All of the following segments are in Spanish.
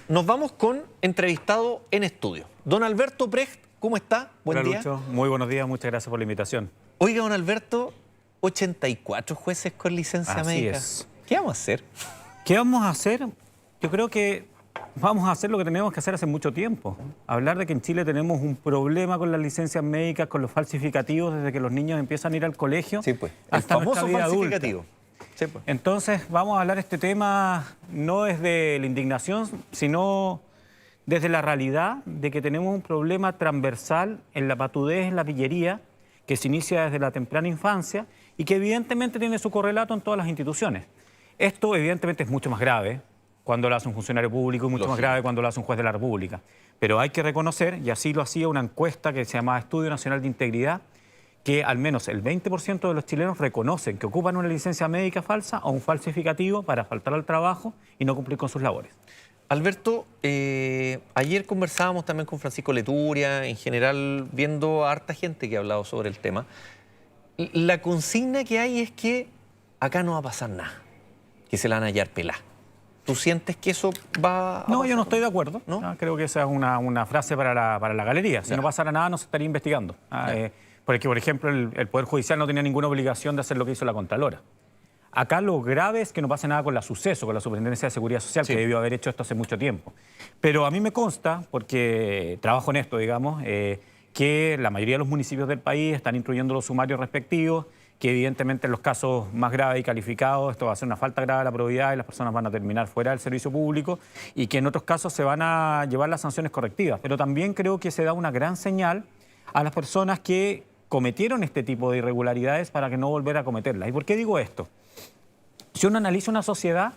Nos vamos con entrevistado en estudio. Don Alberto Precht, ¿cómo está? Buen Hola, día. Lucho. Muy buenos días, muchas gracias por la invitación. Oiga, don Alberto, 84 jueces con licencia Así médica. es. ¿Qué vamos a hacer? ¿Qué vamos a hacer? Yo creo que vamos a hacer lo que tenemos que hacer hace mucho tiempo. Hablar de que en Chile tenemos un problema con las licencias médicas, con los falsificativos, desde que los niños empiezan a ir al colegio Sí, pues. El hasta nuestra famoso vida falsificativo. adulta. Sí, pues. Entonces vamos a hablar de este tema no desde la indignación, sino desde la realidad de que tenemos un problema transversal en la patudez, en la pillería, que se inicia desde la temprana infancia y que evidentemente tiene su correlato en todas las instituciones. Esto evidentemente es mucho más grave cuando lo hace un funcionario público y mucho más grave cuando lo hace un juez de la República. Pero hay que reconocer, y así lo hacía una encuesta que se llamaba Estudio Nacional de Integridad, que al menos el 20% de los chilenos reconocen que ocupan una licencia médica falsa o un falsificativo para faltar al trabajo y no cumplir con sus labores. Alberto, ayer conversábamos también con Francisco Leturia, en general viendo a harta gente que ha hablado sobre el tema. La consigna que hay es que acá no va a pasar nada, que se la van a hallar pelá. ¿Tú sientes que eso va a No, pasar? yo no estoy de acuerdo. ¿No? Creo que esa es una frase para la galería. Si no pasara nada, no se estaría investigando. Porque, por ejemplo, el Poder Judicial no tenía ninguna obligación de hacer lo que hizo la Contralora. Acá lo grave es que no pase nada con la Suceso, con la Superintendencia de Seguridad Social, que debió haber hecho esto hace mucho tiempo. Pero a mí me consta, porque trabajo en esto, digamos, que la mayoría de los municipios del país están instruyendo los sumarios respectivos, que evidentemente en los casos más graves y calificados esto va a ser una falta grave de la probidad y las personas van a terminar fuera del servicio público y que en otros casos se van a llevar las sanciones correctivas. Pero también creo que se da una gran señal a las personas que cometieron este tipo de irregularidades para que no volver a cometerlas. ¿Y por qué digo esto? Si uno analiza una sociedad,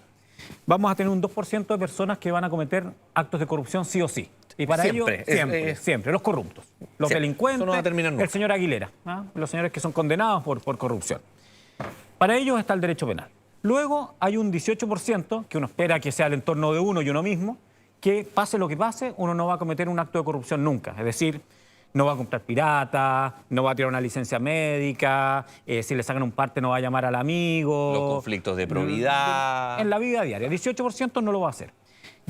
vamos a tener un 2% de personas que van a cometer actos de corrupción sí o sí. Y para Siempre, ello, siempre, los corruptos, los delincuentes, eso no va a terminar nunca. el señor Aguilera, los señores que son condenados por corrupción. Para ellos está el derecho penal. Luego hay un 18% que uno espera que sea el entorno de uno y uno mismo, que pase lo que pase, uno no va a cometer un acto de corrupción nunca. Es decir, no va a comprar pirata, no va a tirar una licencia médica, si le sacan un parte no va a llamar al amigo. Los conflictos de probidad. En la vida diaria, 18% no lo va a hacer.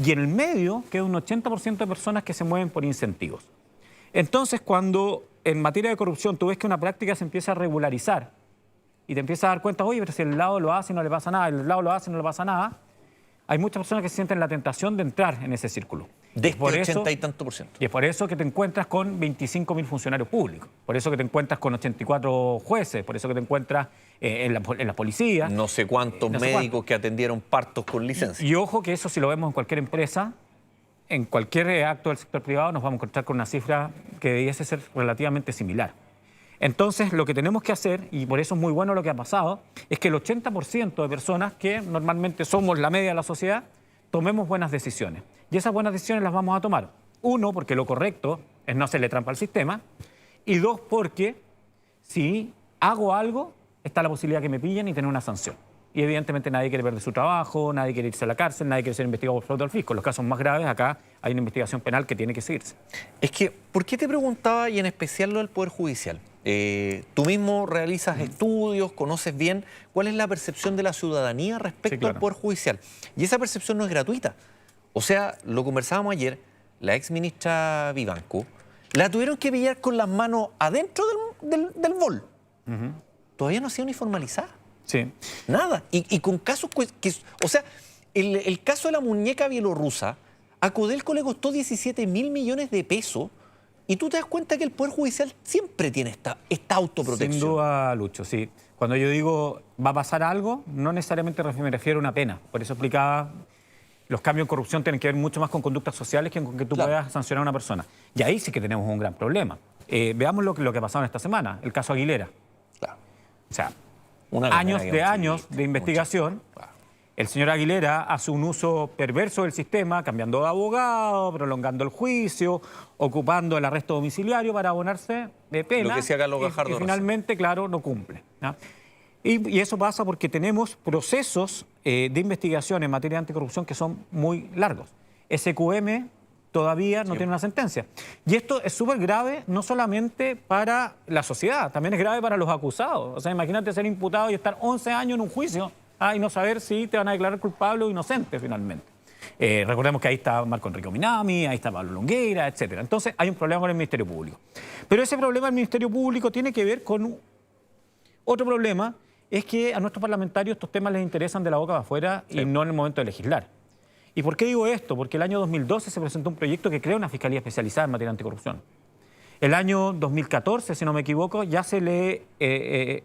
Y en el medio queda un 80% de personas que se mueven por incentivos. Entonces, cuando en materia de corrupción tú ves que una práctica se empieza a regularizar y te empiezas a dar cuenta, oye, pero si el lado lo hace y no le pasa nada, el lado lo hace y no le pasa nada, hay muchas personas que sienten la tentación de entrar en ese círculo. De este 80 y tanto por ciento. Y es por eso que te encuentras con 25.000 funcionarios públicos, por eso que te encuentras con 84 jueces, por eso que te encuentras en la policía. No sé cuántos médicos que atendieron partos con licencia. Y ojo que eso si lo vemos en cualquier empresa, en cualquier acto del sector privado nos vamos a encontrar con una cifra que debiese ser relativamente similar. Entonces, lo que tenemos que hacer, y por eso es muy bueno lo que ha pasado, es que el 80% de personas que normalmente somos la media de la sociedad, tomemos buenas decisiones. Y esas buenas decisiones las vamos a tomar. Uno, porque lo correcto es no hacerle trampa al sistema. Y dos, porque si hago algo, está la posibilidad que me pillen y tener una sanción. Y evidentemente nadie quiere perder su trabajo, nadie quiere irse a la cárcel, nadie quiere ser investigado por fraude al fisco. En los casos más graves, acá hay una investigación penal que tiene que seguirse. Es que, ¿por qué te preguntaba, y en especial lo del Poder Judicial? Tú mismo realizas estudios, conoces bien cuál es la percepción de la ciudadanía respecto al Poder Judicial. Y esa percepción no es gratuita. O sea, lo conversábamos ayer, la ex ministra Vivanco, la tuvieron que pillar con las manos adentro del bol. Todavía no ha sido ni formalizada. Sí. Nada. Y con casos que... O sea, el caso de la muñeca bielorrusa, a Codelco le costó 17.000 millones de pesos. Y tú te das cuenta que el Poder Judicial siempre tiene esta autoprotección. Sin duda, Lucho, sí. Cuando yo digo va a pasar algo, no necesariamente me refiero a una pena. Por eso explicaba, los cambios en corrupción tienen que ver mucho más con conductas sociales que con que tú puedas sancionar a una persona. Y ahí sí que tenemos un gran problema. Veamos lo que ha pasado en esta semana, el caso Aguilera. Claro. O sea, Una años de investigación. Claro. El señor Aguilera hace un uso perverso del sistema, cambiando de abogado, prolongando el juicio, ocupando el arresto domiciliario para abonarse de pena. Lo que decía Carlos Gajardo. Y finalmente, claro, no cumple. Y eso pasa porque tenemos procesos de investigación en materia de anticorrupción que son muy largos. SQM todavía no tiene una sentencia. Y esto es súper grave, no solamente para la sociedad, también es grave para los acusados. O sea, imagínate ser imputado y estar 11 años en un juicio y no saber si te van a declarar culpable o inocente finalmente. Recordemos que ahí está Marco Enrique Minami, ahí está Pablo Longueira, etc. Entonces hay un problema con el Ministerio Público. Pero ese problema del Ministerio Público tiene que ver con otro problema, es que a nuestros parlamentarios estos temas les interesan de la boca para afuera y no en el momento de legislar. ¿Y por qué digo esto? Porque el año 2012 se presentó un proyecto que crea una fiscalía especializada en materia anticorrupción. El año 2014, si no me equivoco, ya se le,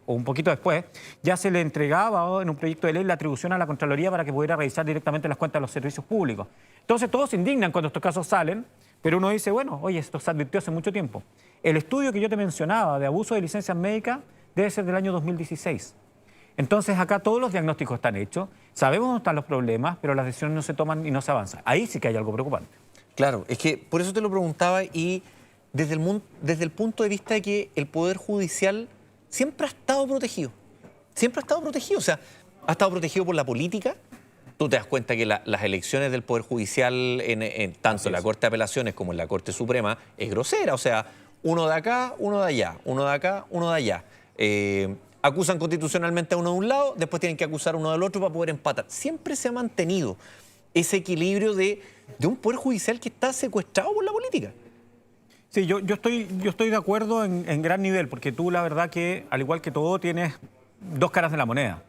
o un poquito después, ya se le entregaba en un proyecto de ley la atribución a la Contraloría para que pudiera revisar directamente las cuentas de los servicios públicos. Entonces todos se indignan cuando estos casos salen, pero uno dice, bueno, oye, esto se advirtió hace mucho tiempo. El estudio que yo te mencionaba de abuso de licencias médicas debe ser del año 2016. Entonces acá todos los diagnósticos están hechos, sabemos dónde están los problemas, pero las decisiones no se toman y no se avanza. Ahí sí que hay algo preocupante. Claro, es que por eso te lo preguntaba y desde el punto de vista de que el Poder Judicial siempre ha estado protegido. Siempre ha estado protegido. O sea, ha estado protegido por la política. Tú te das cuenta que las elecciones del Poder Judicial, tanto en la Corte de Apelaciones como en la Corte Suprema, es grosera. O sea, uno de acá, uno de allá, uno de acá, uno de allá. Acusan constitucionalmente a uno de un lado, después tienen que acusar a uno del otro para poder empatar. Siempre se ha mantenido ese equilibrio de un Poder Judicial que está secuestrado por la política. Sí, yo estoy de acuerdo en gran nivel, porque tú la verdad que, al igual que todo, tienes dos caras de la moneda.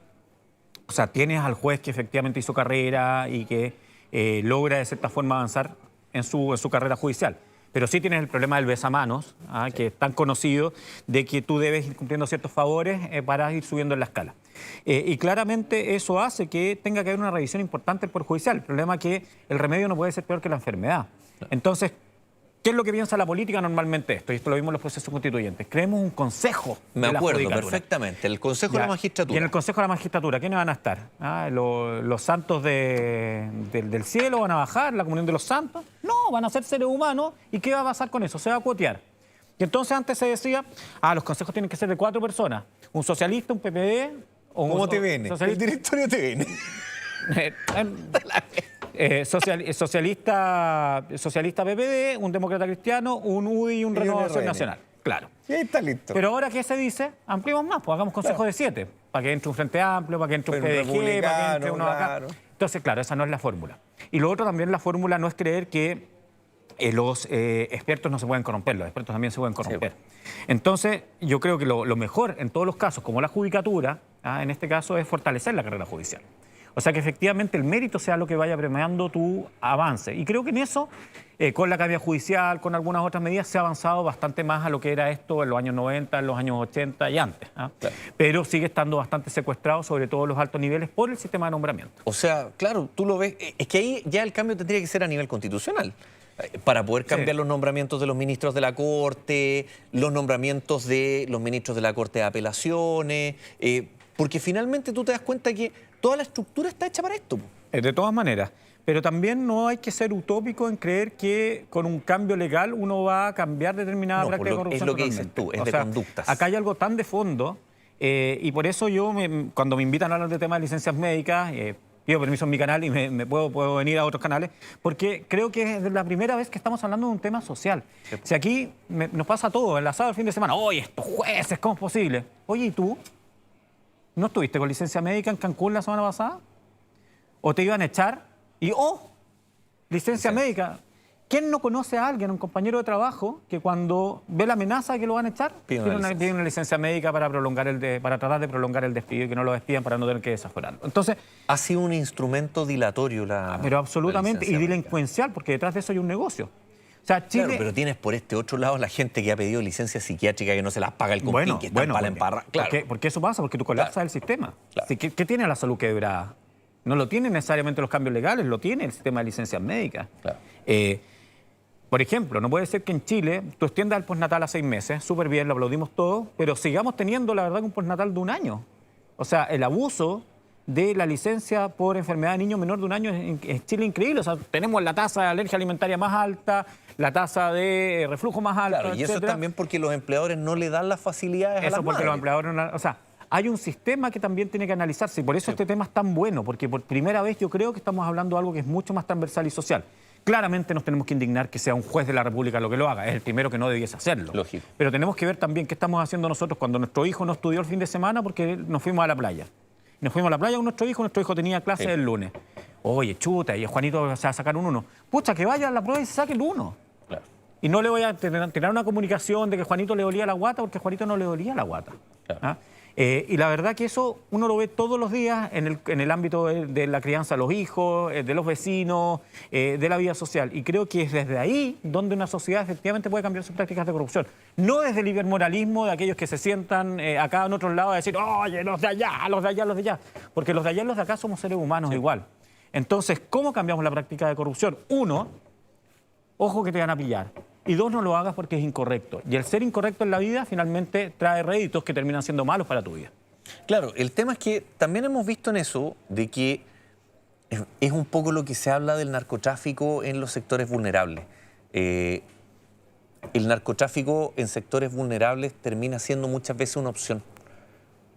O sea, tienes al juez que efectivamente hizo carrera y que logra de cierta forma avanzar en su carrera judicial. Pero sí tienes el problema del besamanos, que es tan conocido, de que tú debes ir cumpliendo ciertos favores para ir subiendo en la escala. Y claramente eso hace que tenga que haber una revisión importante del Poder Judicial. El problema es que el remedio no puede ser peor que la enfermedad. Entonces, ¿qué es lo que piensa la política normalmente esto? Y esto lo vimos en los procesos constituyentes. Creemos un consejo de la acuerdo judicatura. Perfectamente, el Consejo de la Magistratura. Y en el Consejo de la Magistratura, ¿quiénes van a estar? ¿Los santos del cielo van a bajar, la comunión de los santos? No, van a ser seres humanos. ¿Y qué va a pasar con eso? Se va a cuotear. Y entonces antes se decía, los consejos tienen que ser de 4 personas. Un socialista, un PPD... ¿Cómo te viene? El directorio te viene. Socialista PPD, un demócrata cristiano, un UDI y un Renovación Nacional. Claro. Y ahí está listo. Pero ahora, ¿qué se dice? Ampliemos más, pues hagamos consejos de 7, para que entre un Frente Amplio, para que entre un PDG, para que entre uno acá. Entonces, claro, esa no es la fórmula. Y lo otro también, la fórmula no es creer que los expertos no se pueden corromper, los expertos también se pueden corromper. Sí. Entonces, yo creo que lo mejor en todos los casos, como la judicatura, en este caso, es fortalecer la carrera judicial. O sea, que efectivamente el mérito sea lo que vaya premiando tu avance. Y creo que en eso, con la academia judicial, con algunas otras medidas, se ha avanzado bastante más a lo que era esto en los años 90, en los años 80 y antes. Claro. Pero sigue estando bastante secuestrado, sobre todo los altos niveles, por el sistema de nombramiento. O sea, claro, tú lo ves, es que ahí ya el cambio tendría que ser a nivel constitucional. Para poder cambiar los nombramientos de los ministros de la Corte, los nombramientos de los ministros de la Corte de Apelaciones, porque finalmente tú te das cuenta que toda la estructura está hecha para esto. De todas maneras, pero también no hay que ser utópico en creer que con un cambio legal uno va a cambiar determinada práctica de corrupción. Es lo que dices tú, es de conductas. Acá hay algo tan de fondo y por eso yo, cuando me invitan a hablar de temas de licencias médicas, pido permiso en mi canal y me puedo venir a otros canales, porque creo que es la primera vez que estamos hablando de un tema social. Sí. Si aquí nos pasa todo, enlazado el fin de semana, oye, estos jueces, ¿cómo es posible? Oye, ¿y tú? ¿No estuviste con licencia médica en Cancún la semana pasada? ¿O te iban a echar? Y, licencia médica. ¿Quién no conoce a alguien, un compañero de trabajo, que cuando ve la amenaza de que lo van a echar, pide una licencia médica para tratar de prolongar el despido y que no lo despidan para no tener que desaforarlo? Entonces, ha sido un instrumento dilatorio pero absolutamente, y delincuencial, porque detrás de eso hay un negocio. O sea, Chile... Claro, pero tienes por este otro lado la gente que ha pedido licencia psiquiátrica que no se las paga el compín, que están para la emparra. Claro. Porque eso pasa, porque tú colapsas el sistema. Claro. ¿Qué tiene la salud quebrada? No lo tienen necesariamente los cambios legales, lo tiene el sistema de licencias médicas. Claro. Por ejemplo, no puede ser que en Chile tú extiendas el postnatal a 6 meses, súper bien, lo aplaudimos todos, pero sigamos teniendo, la verdad, un postnatal de 1 año. O sea, el abuso de la licencia por enfermedad de niño menor de 1 año en Chile es increíble. O sea, tenemos la tasa de alergia alimentaria más alta, la tasa de reflujo más alta, claro, y eso también porque los empleadores no le dan las facilidades a las porque madres. Los empleadores no, o sea, hay un sistema que también tiene que analizarse y por eso este tema es tan bueno, porque por primera vez yo creo que estamos hablando de algo que es mucho más transversal y social. Claramente nos tenemos que indignar que sea un juez de la República lo que lo haga, es el primero que no debiese hacerlo. Lógico. Pero tenemos que ver también qué estamos haciendo nosotros cuando nuestro hijo no estudió el fin de semana porque nos fuimos a la playa. Nos fuimos a la playa con nuestro hijo tenía clase el lunes. Oye, chuta, y Juanito se va a sacar un 1. Pucha, que vaya a la prueba y se saque el 1. Claro. Y no le voy a tener una comunicación de que Juanito le dolía la guata porque Juanito no le dolía la guata. Claro. ¿Ah? Y la verdad que eso uno lo ve todos los días en el ámbito de la crianza de los hijos, de los vecinos, de la vida social. Y creo que es desde ahí donde una sociedad efectivamente puede cambiar sus prácticas de corrupción. No desde el hipermoralismo de aquellos que se sientan acá en otros lados a decir, oye, los de allá, los de allá, los de allá. Porque los de allá y los de acá somos seres humanos igual. Entonces, ¿cómo cambiamos la práctica de corrupción? Uno, ojo que te van a pillar. Y dos, no lo hagas porque es incorrecto. Y el ser incorrecto en la vida finalmente trae réditos que terminan siendo malos para tu vida. Claro, el tema es que también hemos visto en eso de que es un poco lo que se habla del narcotráfico en los sectores vulnerables. El narcotráfico en sectores vulnerables termina siendo muchas veces una opción.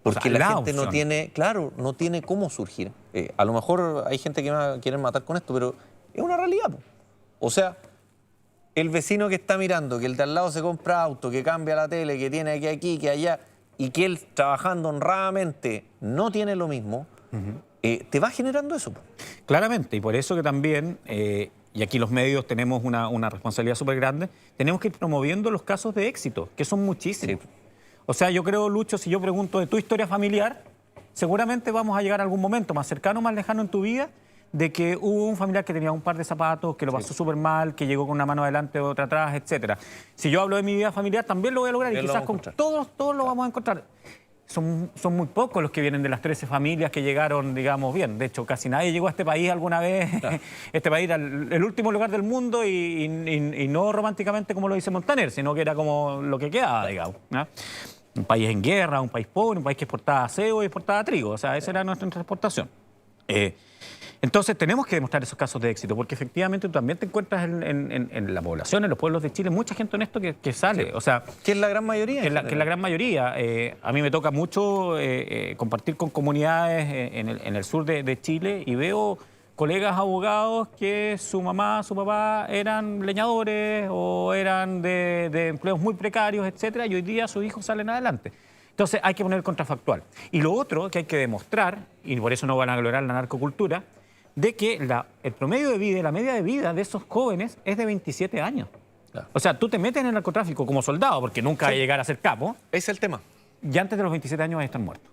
Porque la gente no tiene, claro, no tiene cómo surgir. A lo mejor hay gente que va a querer matar con esto, pero es una realidad. O sea, el vecino que está mirando, que el de al lado se compra auto, que cambia la tele, que tiene que aquí, que allá, y que él trabajando honradamente no tiene lo mismo, te va generando eso. Claramente, y por eso que también, y aquí los medios tenemos una responsabilidad súper grande, tenemos que ir promoviendo los casos de éxito, que son muchísimos. Sí. O sea, yo creo, Lucho, si yo pregunto de tu historia familiar, seguramente vamos a llegar a algún momento más cercano, más lejano en tu vida, de que hubo un familiar que tenía un par de zapatos, que lo pasó súper mal, que llegó con una mano adelante, otra atrás, etcétera. Si yo hablo de mi vida familiar, también lo voy a lograr y quizás con todos lo vamos a encontrar. Son muy pocos los que vienen de las 13 familias que llegaron, digamos, bien. De hecho, casi nadie llegó a este país alguna vez. Claro. Este país era el último lugar del mundo y no románticamente como lo dice Montaner, sino que era como lo que quedaba, digamos, ¿no? Un país en guerra, un país pobre, un país que exportaba acero y exportaba trigo. O sea, esa era nuestra exportación. Entonces tenemos que demostrar esos casos de éxito, porque efectivamente tú también te encuentras en la población, en los pueblos de Chile, mucha gente honesto que sale. Sí. O sea, que es la gran mayoría. Que es la gran mayoría. A mí me toca mucho compartir con comunidades en el sur de Chile y veo colegas abogados que su mamá, su papá eran leñadores o eran de empleos muy precarios, etcétera, y hoy día sus hijos salen adelante. Entonces hay que poner el contrafactual. Y lo otro que hay que demostrar, y por eso no van a lograr la narcocultura, de que el promedio de vida y la media de vida de esos jóvenes es de 27 años. Claro. O sea, tú te metes en el narcotráfico como soldado, porque nunca vas a llegar a ser capo. Ese es el tema. Y antes de los 27 años vas a estar muerto.